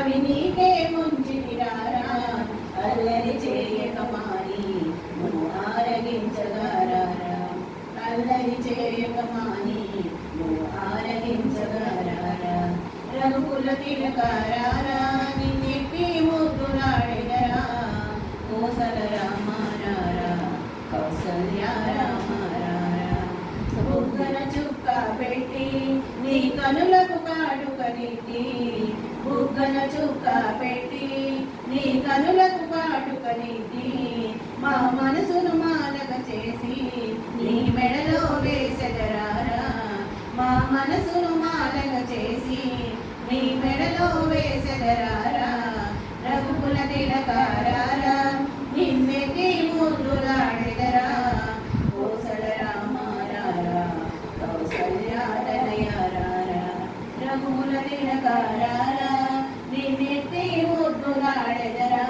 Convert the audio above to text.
అవి నీకే ముంచిరారా అల్లరి చేయక మాని నువ్వు ఆరగించగారా అల్లరి చేయక మాని నువ్వు ఆరగించగారా రఘుకుల తిలకారా నిన్నెక్కి ముద్దులాడెదరా కోసల రామారా కౌసల్య రామారా బుగ్గన చుక్క పెట్టి నీ కనులకు కాడుక నెట్టి బుగ్గన చుక్క పెట్టి నీ కనులకు కాటుక నెట్టి మా మనసును మాలక చేసి నీ మెడలో వేసెదరారా మా మనసును మాలక చేసి నీ మెడలో వేసెదరారా రఘుకుల తిలకారా నిన్నెక్కి ముద్దులాడెదరా కోసల రామారా కౌసల్యాదనయారా రఘుకుల తిలకారా నిన్నెత్తి ముద్దులాడెదరా